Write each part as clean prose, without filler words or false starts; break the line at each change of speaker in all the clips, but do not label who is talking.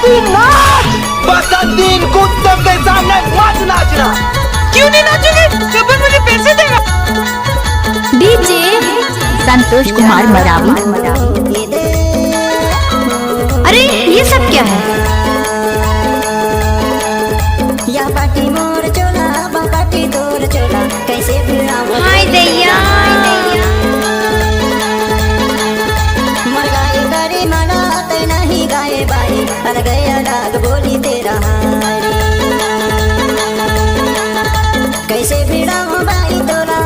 बसंती नाच। बसंती कुत्तों के सामने मत नाचना।
क्यों नहीं नाचोगे? कबर मुझे पैसे देगा।
डीजे संतोष कुमार मरावी। अरे ये सब क्या है?
या पाटी मोर चोला बापाटी तोर चोला कैसे भिड़ावो
हाय दैया
मर गाए करे माना ते नहीं गाए बाई अल गया डाग बोली तेरा हारी कैसे भिड़ावो बाई तोरा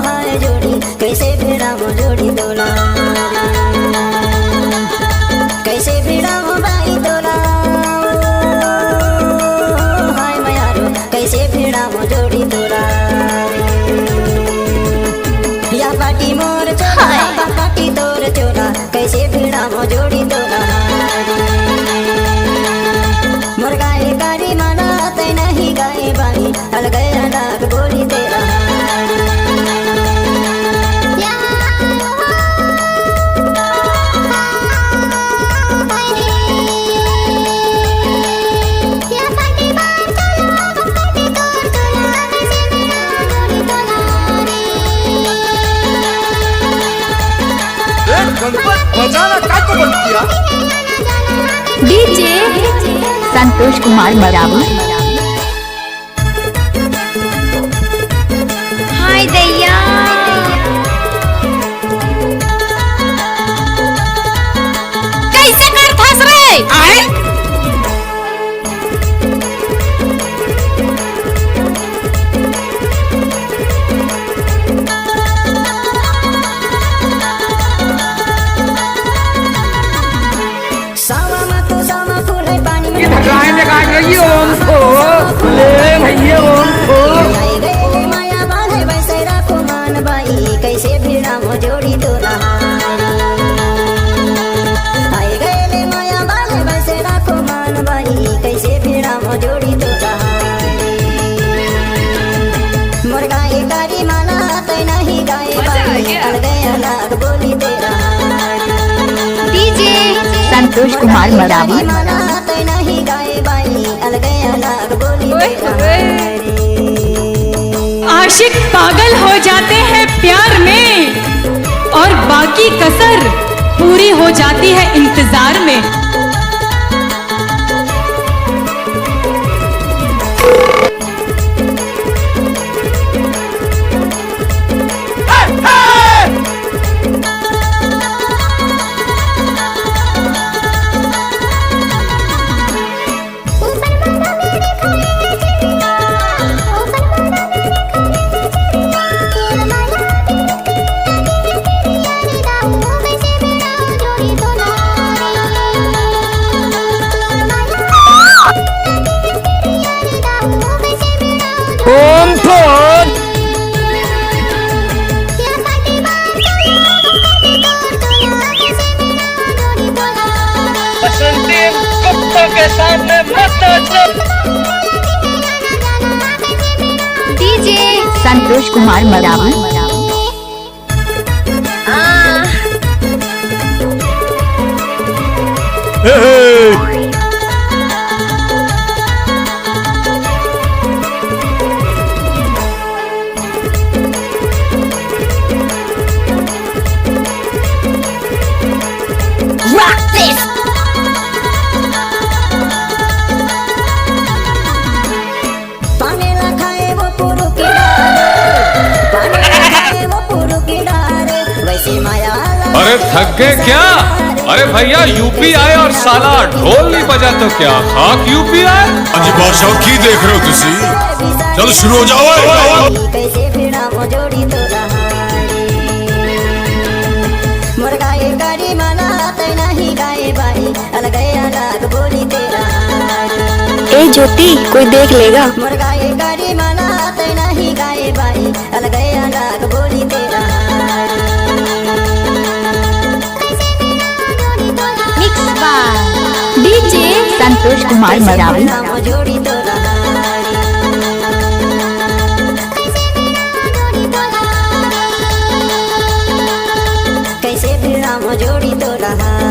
हाय जोड़ी कैसे भिड़ावो जोड़ी तोरा कैसे भिड़ावो बाई तोरा हाय मयारो कैसे भिड़ावो जोड़ी तोरा या पाटी मोर चोला पाटी तोर चोला कैसे भिड़ावो जोड़ी तोरा मोर गाए कारी माना ते नहीं गाए बाई अल गया डाक बोली तेरा
गणपत बजाना का को बंद किया?
डीजे संतोष कुमार मरावी। हाय दैया कैसे कर फंस रहे आए?
कैसे भिड़ावो जोड़ी तोरा आए गए माया बाले वैसे राखो मान बाई कैसे भिड़ावो जोड़ी तोरा मोर गाए कारी माना ते नहीं गाए बाई अल गया लाग बोली तेरा
डीजे संतोष कुमार मरावी।
माना ते नहीं गाए बाई अल गया लाग बोली तेरा
आशिक पागल हो जाते हैं प्यार में और बाकी कसर पूरी हो जाती है इंतजार में।
बसंती कुत्तों के सामने मत नाचना।
डीजे संतोष कुमार मरावी।
अरे थक गए क्या? अरे भैया यूपी आए और साला ढोल नहीं बजा तो क्या खाक यूपी आए?
अजी बादशाह की देख रहे हो तुसी? चलो शुरू हो जाओ।
कैसे भिड़ावो जोड़ी तोरा मोर गाए कारी माना ते नहीं गाए बाई अल गया लाग बोली तेरा
ए ज्योति कोई देख लेगा।
मोर गाए कारी माना ते नहीं गाए बाई अल गया लाग बोली तेरा
डीजे संतोष कुमार मरावी।
जोड़ी तोरा कैसे भिड़ा नाम जोड़ी तो रहा